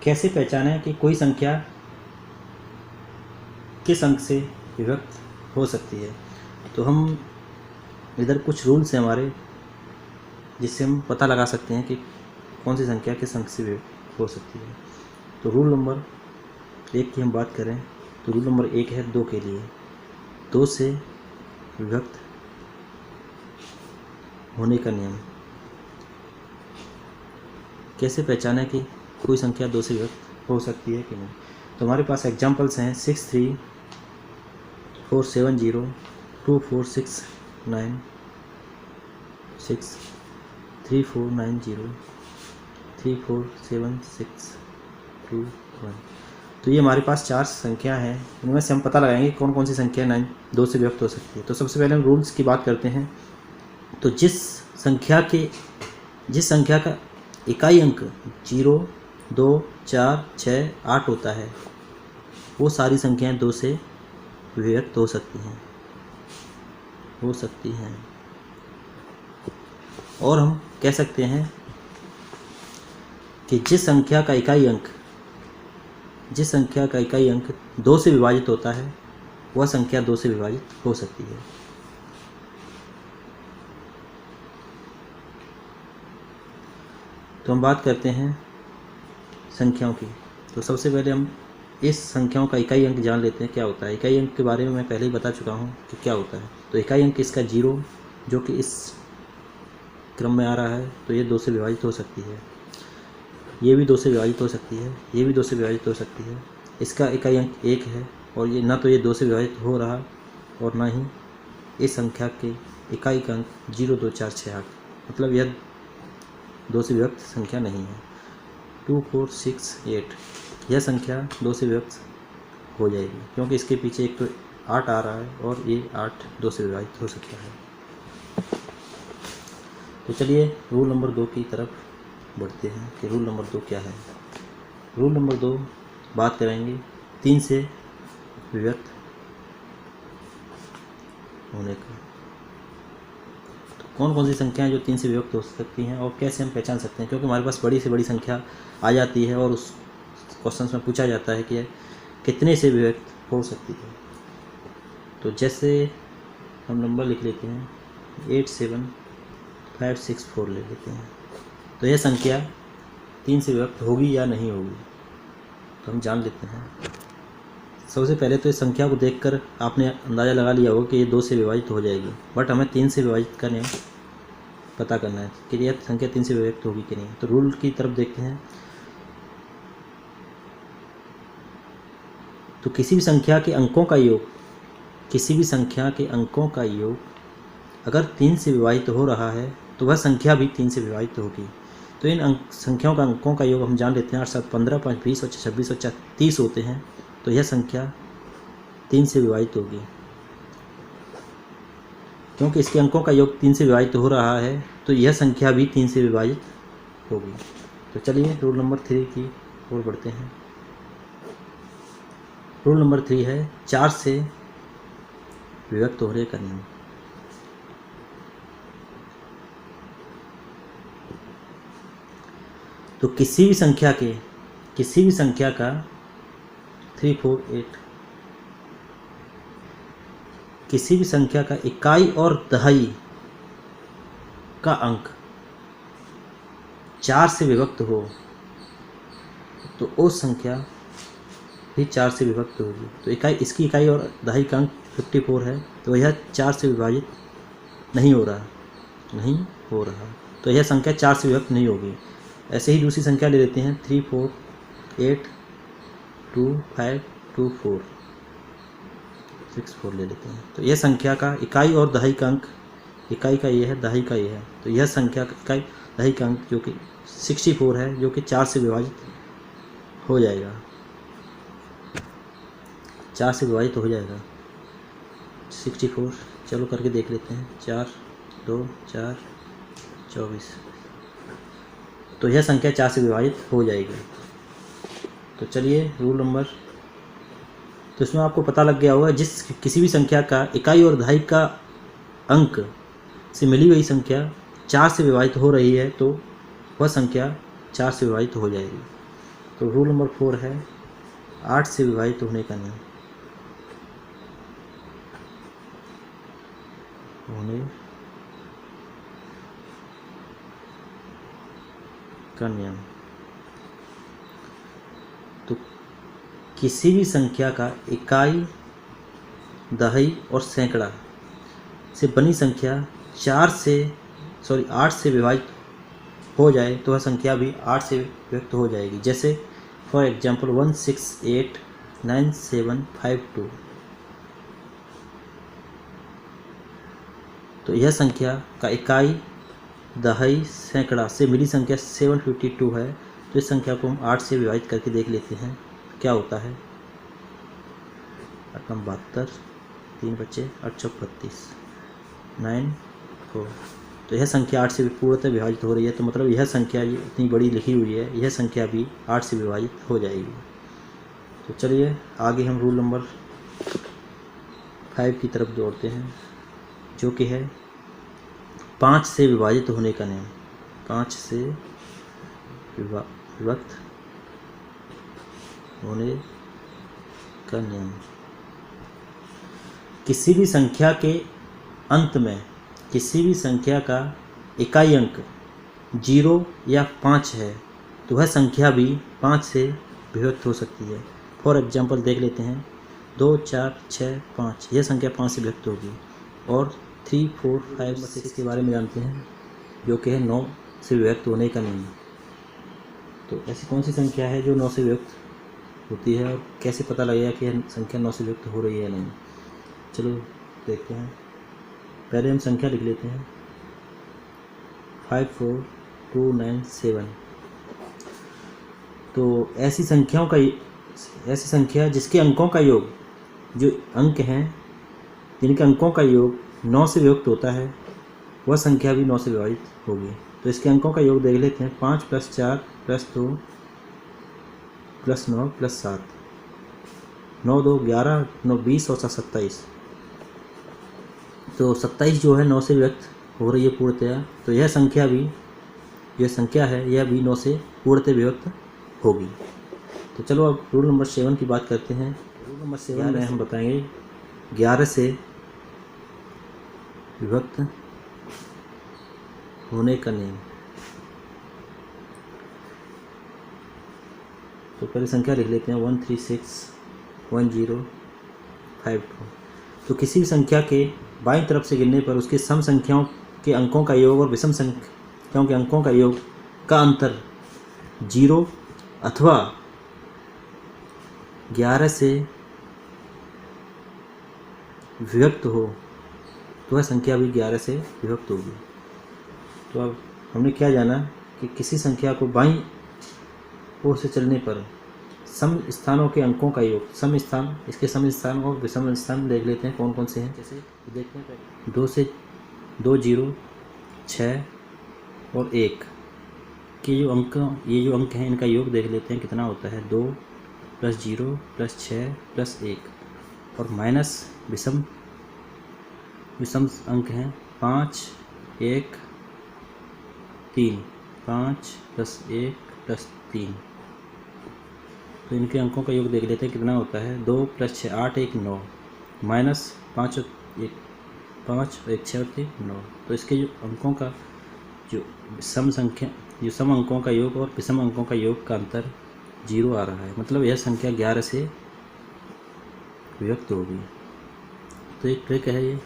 कैसे पहचानें कि कोई संख्या किस अंक से विभक्त हो सकती है। तो हम इधर कुछ रूल्स हैं हमारे, जिससे हम पता लगा सकते हैं कि कौन सी संख्या किस अंक से विभक्त हो सकती है। तो रूल नंबर 1 की हम बात करें तो रूल नंबर 1 है 2 के लिए। 2 से विभक्त होने का नियम। कैसे पहचानें कि कोई संख्या 2 से विभक्त हो सकती है कि नहीं। तो हमारे पास एग्जांपल्स हैं 6 3 4 7 0 2 4 6 9 6 3 4 9 0 3 4 7 6 2 1। तो ये हमारे पास 4 संख्या हैं, इनमें से हम पता लगाएंगे कौन कौन सी संख्या 2 से विभक्त हो सकती है। तो सबसे पहले हम रूल्स की बात करते हैं। तो जिस संख्या का इकाई अंक 0 2 4 6 8 होता है, वो सारी संख्याएं 2 से विभक्त हो सकती हैं। और हम कह सकते हैं कि जिस संख्या का इकाई अंक 2 से विभाजित होता है, वह संख्या 2 से विभाजित हो सकती है। तो हम बात करते हैं संख्याओं की। तो सबसे पहले हम इस संख्याओं का इकाई अंक जान लेते हैं क्या होता है। इकाई अंक के बारे में मैं पहले ही बता चुका हूँ कि क्या होता है। तो इकाई अंक इसका 0, जो कि इस क्रम में आ रहा है, तो ये 2 से विभाजित हो सकती है। ये भी 2 से विभाजित हो सकती है, ये भी 2 से विभाजित हो सकती है। इसका इकाई अंक 1 है, और ये ना तो ये 2 से विभाजित हो रहा और ना ही इस संख्या के इकाई का अंक 0 2 4 6 8, मतलब यह 2 से विभक्त संख्या नहीं है। 2 4 6 8 यह संख्या 2 से विभक्त हो जाएगी, क्योंकि इसके पीछे एक तो 8 आ रहा है और ये 8 2 से विभाजित हो सकता है। तो चलिए रूल नंबर 2 की तरफ बढ़ते हैं कि रूल नंबर 2 क्या है। रूल नंबर 2 बात करेंगे 3 से विभक्त होने का। तो कौन कौन सी संख्याएं जो 3 से विभक्त हो सकती हैं और कैसे हम पहचान सकते हैं, क्योंकि हमारे पास बड़ी से बड़ी संख्या आ जाती है और उस क्वेश्चन में पूछा जाता है कि कितने से विभक्त हो सकती है। तो जैसे हम नंबर लिख लेते हैं 8 7 5 6 4 ले लेते हैं। तो यह संख्या 3 से विभक्त होगी या नहीं होगी, तो हम जान लेते हैं। सबसे पहले तो इस संख्या को देखकर आपने अंदाज़ा लगा लिया होगा कि ये 2 से विभाजित हो जाएगी, बट हमें 3 से विभाजित करने पता करना है कि यह संख्या 3 से विभक्त होगी कि नहीं। तो रूल की तरफ देखते हैं। तो किसी भी संख्या के अंकों का योग अगर 3 से विभाजित हो रहा है, तो वह संख्या भी 3 से विभाजित होगी। तो इन संख्याओं का अंकों का योग हम जान लेते हैं। 8 7 15 5 20 और 26 और 30 होते हैं। तो यह संख्या 3 से विभाजित होगी, क्योंकि इसके अंकों का योग 3 से विभाजित हो रहा है, तो यह संख्या भी 3 से विभाजित होगी। तो चलिए रूल नंबर 3 की ओर बढ़ते हैं। रूल नंबर 3 है 4 से विभक्त होने का नियम। तो किसी भी संख्या का 3 4 8 किसी भी संख्या का इकाई और दहाई का अंक 4 से विभक्त हो, तो उस संख्या भी 4 से विभक्त होगी। तो इसकी इकाई और दहाई का अंक 54 है, तो यह 4 से विभाजित नहीं हो रहा, तो यह संख्या 4 से विभक्त नहीं होगी। ऐसे ही दूसरी संख्या ले लेते हैं 3 4 8 2 5 2 4 6 4 ले लेते हैं। तो यह संख्या का इकाई और दहाई का अंक, इकाई का ये है, दहाई का ये है, तो यह संख्या का इकाई दहाई का अंक जो कि 64 है, जो कि 4 से विभाजित हो जाएगा। 4 से विभाजित हो जाएगा 64। चलो करके देख लेते हैं। 4 2 4 24, तो यह संख्या 4 से विभाजित हो जाएगी। तो चलिए रूल नंबर, तो इसमें आपको पता लग गया होगा, किसी भी संख्या का इकाई और दहाई का अंक से मिली हुई संख्या 4 से विभाजित हो रही है, तो वह संख्या 4 से विभाजित हो जाएगी। तो रूल नंबर 4 है 8 से विभाजित होने का नियम। होने का नियम। तो किसी भी संख्या का इकाई, दहाई और सैकड़ा से बनी संख्या 8 से विभाजित हो जाए तो वह संख्या भी 8 से व्यक्त हो जाएगी। जैसे फॉर एग्जाम्पल 1689752। तो यह संख्या का इकाई, दहाई, सैकड़ा से मिली संख्या 752 है। तो इस संख्या को हम 8 से विभाजित करके देख लेते हैं क्या होता है। 8 72, 3 बचे 8 चौक 32, 9 4। तो यह संख्या 8 से पूर्णतः विभाजित हो रही है। तो मतलब यह संख्या इतनी बड़ी लिखी हुई है, यह संख्या भी 8 से विभाजित हो जाएगी। तो चलिए आगे हम रूल नंबर 5 की तरफ दौड़ते हैं, जो कि है 5 से विभाजित होने का नियम। 5 से विभक्त होने का नियम। किसी भी संख्या के अंत में किसी भी संख्या का इकाई अंक 0 या 5 है तो वह संख्या भी 5 से विभक्त हो सकती है। फॉर एग्जाम्पल देख लेते हैं 2 4 6 5, यह संख्या 5 से विभक्त होगी। और 3 4 5 6 के बारे में जानते हैं, जो कि है 9 से विभक्त होने का नियम। तो ऐसी कौन सी संख्या है जो 9 से विभक्त होती है, और कैसे पता लगेगा कि यह संख्या 9 से विभक्त हो रही है या नहीं। चलो देखते हैं। पहले हम संख्या लिख लेते हैं 54297। तो ऐसी संख्या जिसके अंकों का योग, जो अंक हैं जिनके अंकों का योग 9 से विभक्त होता है, वह संख्या भी 9 से विभाजित होगी। तो इसके अंकों का योग देख लेते हैं। 5 + 4 + 2 + 9 + 7, 9 2 11, 9 20 और 27। तो 27 जो है 9 से व्यक्त हो रही है पूर्णतया। तो यह संख्या है यह भी 9 से पूर्णतः विभक्त होगी। तो चलो अब रूल नंबर 7 की बात करते हैं। रूल नंबर 7 में हम बताएंगे 11 से विभक्त होने का नियम। तो पहले संख्या लिख लेते हैं 1361052। तो किसी भी संख्या के बाईं तरफ से गिनने पर उसके सम संख्याओं के अंकों का योग और विषम संख्याओं के अंकों का योग का अंतर 0 अथवा 11 से विभक्त हो तो वह संख्या भी 11 से विभक्त होगी। तो अब हमने क्या जाना कि किसी संख्या को बाईं ओर से चलने पर सम स्थानों के अंकों का योग, इसके सम स्थान और विषम स्थान देख लेते हैं कौन कौन से हैं। जैसे देखते हैं 2 से 2 0, 6 और 1 के जो अंक, ये जो अंक हैं इनका योग देख लेते हैं कितना होता है। 2 + 0 + 6 + 1 और माइनस विषम अंक हैं 5 1 3, 5 + 1 + 3। तो इनके अंकों का योग देख लेते हैं कितना होता है। 2 + 6 8 1 9 माइनस 5 और 1 5 और 1 6 और 3 9। तो इसके जो अंकों का जो सम अंकों का योग और विषम अंकों का योग का अंतर 0 आ रहा है। मतलब यह संख्या 11 से विभक्त होगी। तो एक ट्रिक है ये,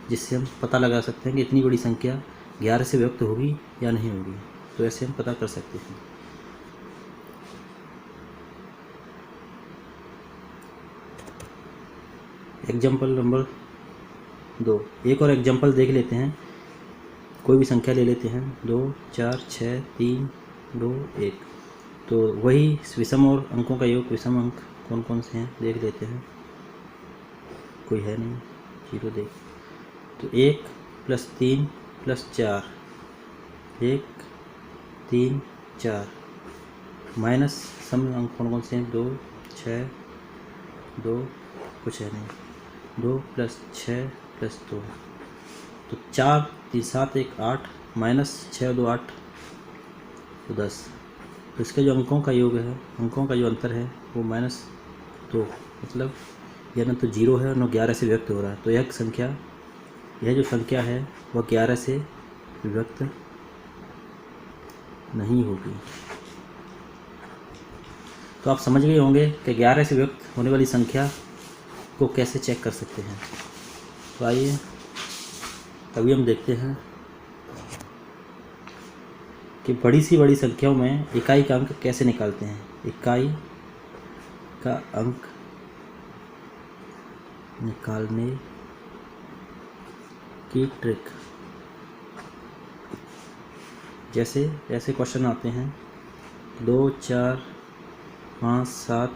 जिससे हम पता लगा सकते हैं कि इतनी बड़ी संख्या 11 से विभक्त होगी या नहीं होगी। तो ऐसे हम पता कर सकते हैं। एग्जाम्पल नंबर 2, एक और एग्जाम्पल देख लेते हैं। कोई भी संख्या ले लेते हैं 2 4 6 3 2 1। तो वही विषम और अंकों का योग, विषम अंक कौन कौन से हैं देख लेते हैं। कोई है नहीं, 0 देख। तो 1 + 3 + 4, 1 3 4 माइनस सम अंक कौन कौन से हैं। 2 6 2 कुछ है नहीं, 2 + 6 + 2। तो 4 3 7 1 8 माइनस 6 2 8 तो 10। तो इसका जो अंकों का योग है, अंकों का जो अंतर है वो -2, मतलब यह न तो 0 है और न 11 से व्यक्त हो रहा है। तो यह जो संख्या है वह 11 से व्यक्त नहीं होगी। तो आप समझ गए होंगे कि 11 से व्यक्त होने वाली संख्या को कैसे चेक कर सकते हैं। तो आइए अभी हम देखते हैं कि बड़ी से बड़ी संख्याओं में इकाई का अंक कैसे निकालते हैं। इकाई का अंक निकालने की ट्रिक। जैसे ऐसे क्वेश्चन आते हैं 2, 4, 5, 7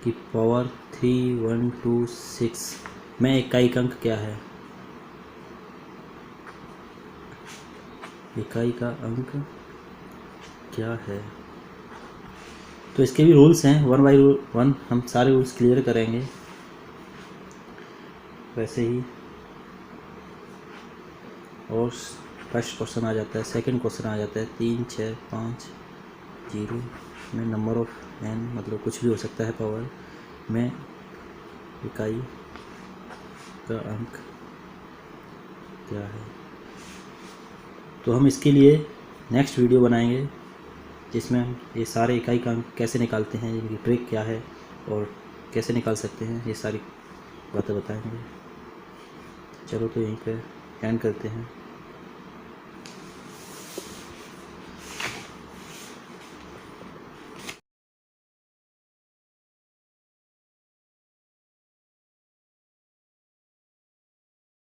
की पावर 3, 1, 2, 6 में इकाई का अंक क्या है। इकाई का अंक क्या है। तो इसके भी रूल्स हैं, 1 बाई 1 हम सारे रूल्स क्लियर करेंगे। वैसे ही और फर्स्ट क्वेश्चन आ जाता है, सेकंड क्वेश्चन आ जाता है 3, 6, 5, 0 में नंबर ऑफ n, मतलब कुछ भी हो सकता है पावर में इकाई का अंक क्या है। तो हम इसके लिए नेक्स्ट वीडियो बनाएंगे जिसमें हम ये सारे इकाई का अंक कैसे निकालते हैं, इनकी ट्रिक क्या है और कैसे निकाल सकते हैं, ये सारी बातें बताएंगे। चलो तो यहीं पे एंड करते हैं।